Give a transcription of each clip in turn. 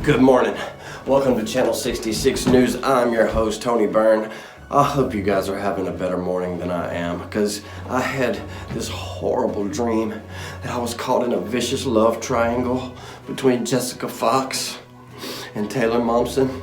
Good morning. Welcome to Channel 66 News. I'm your host, Tony Byrne. I hope you guys are having a better morning than I am, because I had this horrible dream that I was caught in a vicious love triangle between Jessica Fox and Taylor Momsen.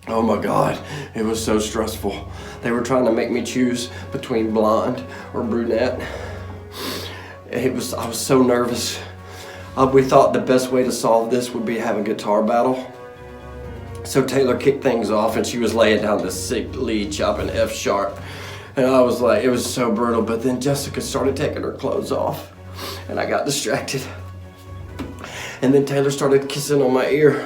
Oh my God, it was so stressful. They were trying to make me choose between blonde or brunette. I was so nervous. We thought the best way to solve this would be to have a guitar battle. So Taylor kicked things off and she was laying down this sick lead chopping F sharp. And I was like, it was so brutal. But then Jessica started taking her clothes off and I got distracted. And then Taylor started kissing on my ear.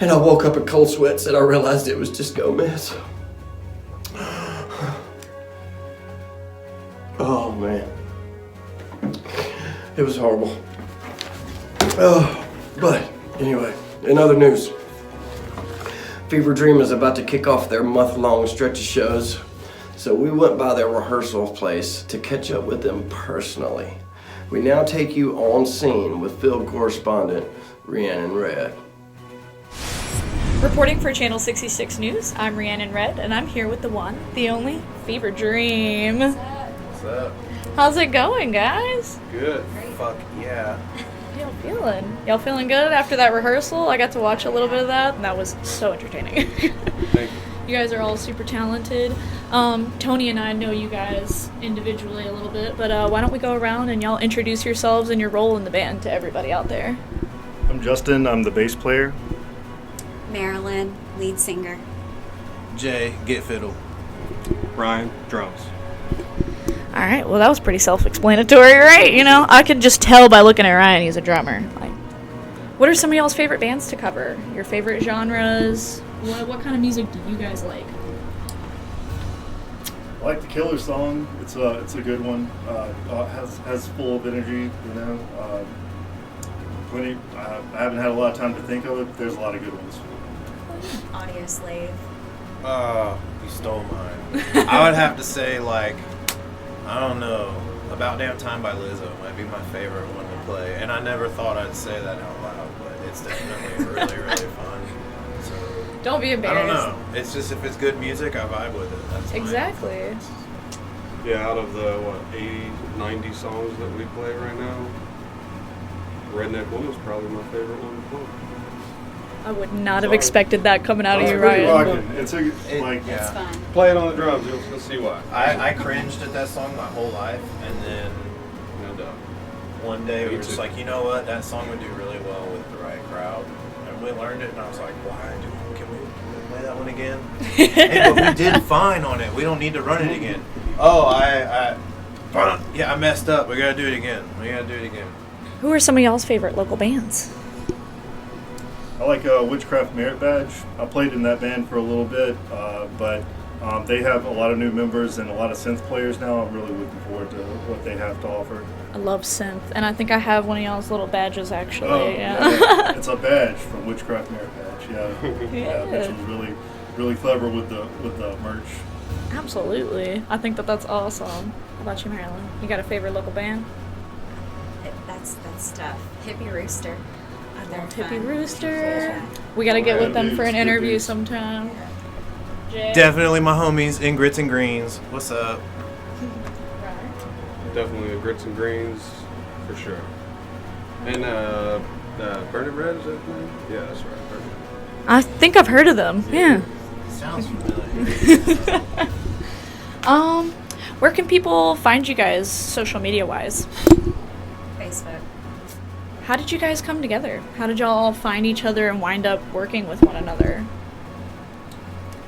And I woke up in cold sweats and I realized it was just Gomez. Oh man. It was horrible. Oh, but anyway, in other news, Fever Dream is about to kick off their month-long stretch of shows, so we went by their rehearsal place to catch up with them personally. We now take you on scene with field correspondent Rhiannon Red. Reporting for Channel 66 News, I'm Rhiannon Red, and I'm here with the one, the only, Fever Dream. What's up? How's it going, guys? Good. Fuck yeah. How y'all feeling? Y'all feeling good after that rehearsal? I got to watch a little bit of that, and that was so entertaining. Thank you. You guys are all super talented. Tony and I know you guys individually a little bit, but why don't we go around and y'all introduce yourselves and your role in the band to everybody out there. I'm Justin, I'm the bass player. Marilyn, lead singer. Jay, get fiddle. Ryan, drums. All right, well, that was pretty self-explanatory, right? You know, I could just tell by looking at Ryan he's a drummer. Like, what are some of y'all's favorite bands to cover? Your favorite genres? What kind of music do you guys like? I like the Killer song. It's a good one. Has full of energy, you know. Plenty. I haven't had a lot of time to think of it. There's a lot of good ones. Audio Slave. You stole mine. I would have to say, like, I don't know, About Damn Time by Lizzo might be my favorite one to play. And I never thought I'd say that out loud, but it's definitely really, really fun. So, Don't be I embarrassed. don't know. It's just, if it's good music, I vibe with it. That's Exactly. Yeah, out of the, 80, 90 songs that we play right now, Redneck Woman's probably my favorite one to play. I would not have Sorry. expected that coming out of It's you, pretty Ryan. rocking. It's Yeah. It's fun. Play it on the drums, you'll see why. I cringed at that song my whole life, and then And, one day we Me were just too. like, you know what, that song would do really well with the right crowd. And we learned it, and I was like, can we play that one again? Hey, but we did fine on it. We don't need to run it again. Oh, I messed up. We gotta do it again. Who are some of y'all's favorite local bands? I like Witchcraft Merit Badge. I played in that band for a little bit, but they have a lot of new members and a lot of synth players now. I'm really looking forward to what they have to offer. I love synth, and I think I have one of y'all's little badges, actually. Oh, yeah. It's a badge from Witchcraft Merit Badge. Yeah, which was really, really clever with the merch. Absolutely. I think that's awesome. How about you, Marilyn? You got a favorite local band? That's tough. Hippie Rooster. They're Hippie fun. Rooster. Yeah. We got to get Yeah, with them for an dudes, good interview dudes. sometime. Jay? Definitely my homies in Grits and Greens. What's up? Definitely the Grits and Greens, for sure. And, Burning Red, is that the name? Yeah, that's right, Burning Red. I think I've heard of them. Yeah. Sounds familiar. Where can people find you guys social media wise? Facebook. How did you guys come together? How did y'all find each other and wind up working with one another?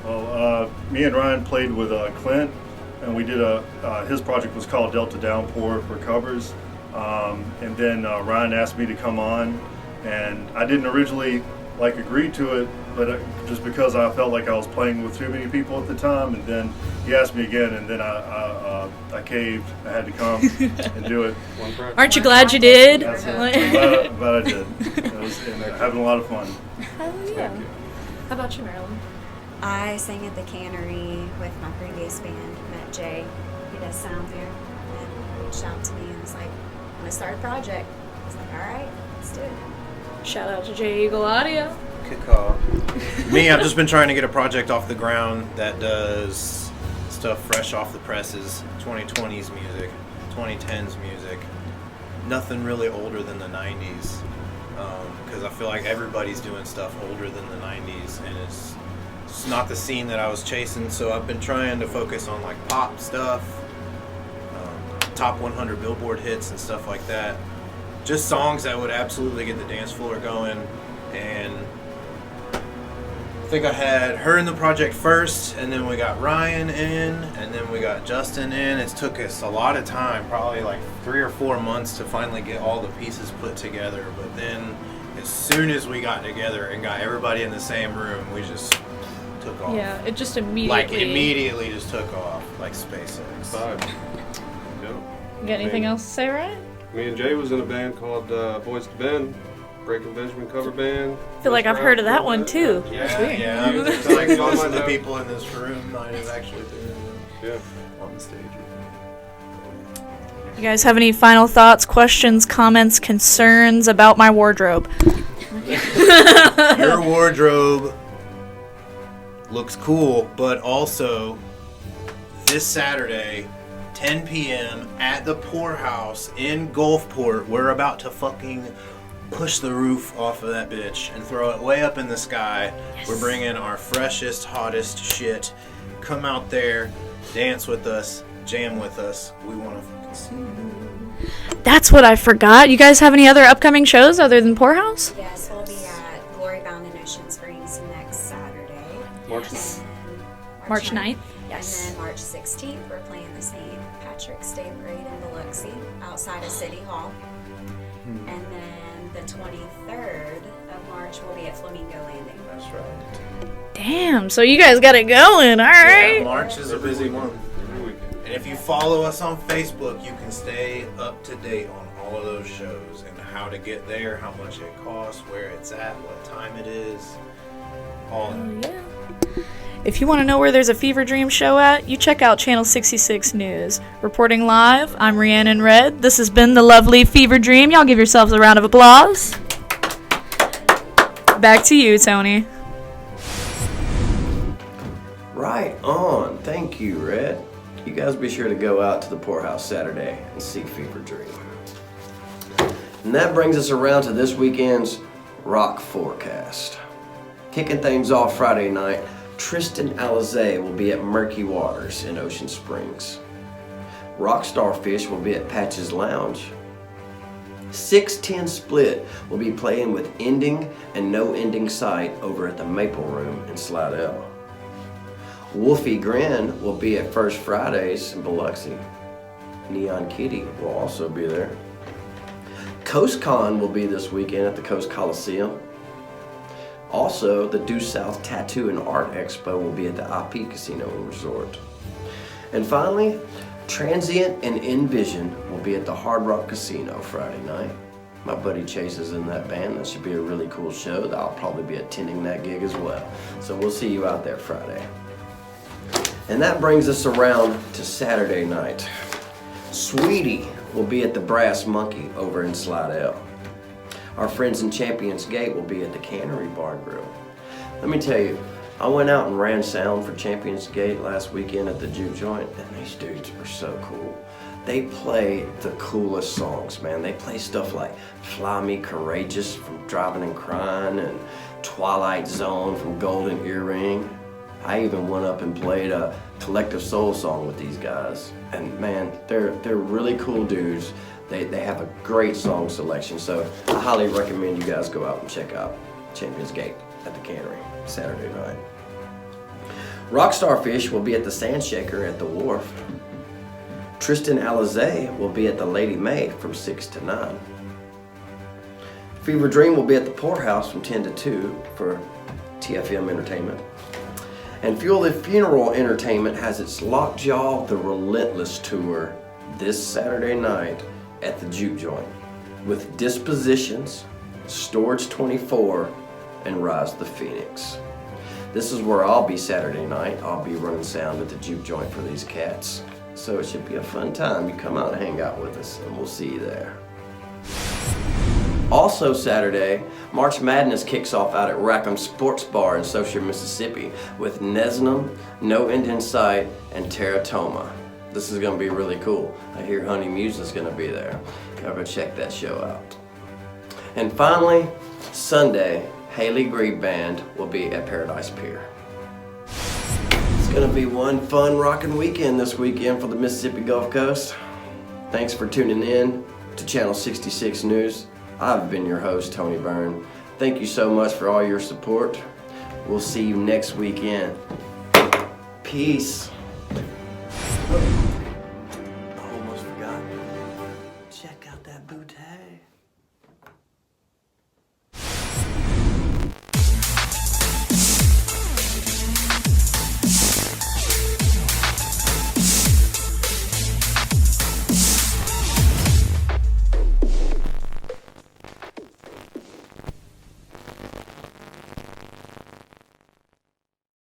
Well, me and Ryan played with Clint, and we did his project was called Delta Downpour for covers. And then Ryan asked me to come on, and I didn't originally agree to it, but just because I felt like I was playing with too many people at the time. And then he asked me again, and then I caved. I had to come and do it. One practice. Aren't you glad you did? That's it. I'm glad I did. It was having a lot of fun. Hell yeah. How about you, Marilyn? I sang at the Cannery with my previous band. Met Jay. He does sound there. And reached out to me and was like, "I'm gonna start a project." I was like, "All right, let's do it." Shout out to J Eagle Audio. Good call. Me, I've just been trying to get a project off the ground that does stuff fresh off the presses, 2020s music, 2010s music, nothing really older than the 90s, because I feel like everybody's doing stuff older than the 90s, and it's not the scene that I was chasing, so I've been trying to focus on like pop stuff, top 100 Billboard hits and stuff like that, just songs that would absolutely get the dance floor going. And I think I had her in the project first, and then we got Ryan in, and then we got Justin in. It took us a lot of time, probably like 3 or 4 months to finally get all the pieces put together. But then as soon as we got together and got everybody in the same room, we just took off. Yeah, it just immediately. Like immediately just took off, like SpaceX. Vibe. Yep. You got anything else to say, Ryan? Me and Jay was in a band called Boys to Ben, Breaking Benjamin cover band. I feel like I've heard of that one too. That's weird. Yeah. It's like most of the people in this room might have actually been on the stage. You guys have any final thoughts, questions, comments, concerns about my wardrobe? Your wardrobe looks cool, but also this Saturday, 10 p.m. at the Poorhouse in Gulfport, we're about to fucking push the roof off of that bitch and throw it way up in the sky. Yes. We're bringing our freshest, hottest shit. Come out there, dance with us, jam with us. We want to fucking see you. That's what I forgot. You guys have any other upcoming shows other than Poorhouse? Yes, we'll be at Glory Bound in Ocean Springs next Saturday. March 9th? Yes. And then March 16th, we're playing the St. Patrick's Day Parade in Biloxi outside of City Hall. And then the 23rd of March, we'll be at Flamingo Landing. That's right. Damn, so you guys got it going. All right. Yeah, March is a busy month. And if you follow us on Facebook, you can stay up to date on all of those shows and how to get there, how much it costs, where it's at, what time it is, all that. Yeah. If you want to know where there's a Fever Dream show at, you check out Channel 66 News. Reporting live, I'm Rhiannon Red. This has been the lovely Fever Dream. Y'all give yourselves a round of applause. Back to you, Tony. Right on. Thank you, Red. You guys be sure to go out to the Poorhouse Saturday and see Fever Dream. And that brings us around to this weekend's rock forecast. Kicking things off Friday night, Tristan Alizé will be at Murky Waters in Ocean Springs. Rock Starfish will be at Patches Lounge. 610 Split will be playing with Ending and No Ending Sight over at the Maple Room in Slidell. Wolfie Grin will be at First Fridays in Biloxi. Neon Kitty will also be there. Coast Con will be this weekend at the Coast Coliseum. Also, the Due South Tattoo and Art Expo will be at the IP Casino and Resort. And finally, Transient and Envision will be at the Hard Rock Casino Friday night. My buddy Chase is in that band. That should be a really cool show. I'll probably be attending that gig as well. So we'll see you out there Friday. And that brings us around to Saturday night. Sweetie will be at the Brass Monkey over in Slidell. Our friends in Champions Gate will be at the Cannery Bar Grill. Let me tell you, I went out and ran sound for Champions Gate last weekend at the Juke Joint, and these dudes are so cool. They play the coolest songs, man. They play stuff like Fly Me Courageous from Driving and Crying and Twilight Zone from Golden Earring. I even went up and played a Collective Soul song with these guys. And man, they're really cool dudes. They have a great song selection, so I highly recommend you guys go out and check out Champions Gate at the Cannery Saturday night. Rock Starfish will be at the Sandshaker at the Wharf. Tristan Alizé will be at the Lady May from 6 to 9. Fever Dream will be at the Poorhouse from 10 to 2 for TFM Entertainment. And Fuel the Funeral Entertainment has its Lockjaw the Relentless Tour this Saturday night at the Juke Joint with Dispositions, Storage 24, and Rise the Phoenix. This is where I'll be Saturday night. I'll be running sound at the Juke Joint for these cats. So it should be a fun time. You come out and hang out with us, and we'll see you there. Also Saturday, March Madness kicks off out at Rackham Sports Bar in Saucier, Mississippi with Nesnum, No End in Sight, and Teratoma. This is going to be really cool. I hear Honey Muse is going to be there. Go check that show out. And finally, Sunday, Haley Grebe Band will be at Paradise Pier. It's going to be one fun rockin' weekend this weekend for the Mississippi Gulf Coast. Thanks for tuning in to Channel 66 News. I've been your host, Tony Byrne. Thank you so much for all your support. We'll see you next weekend. Peace.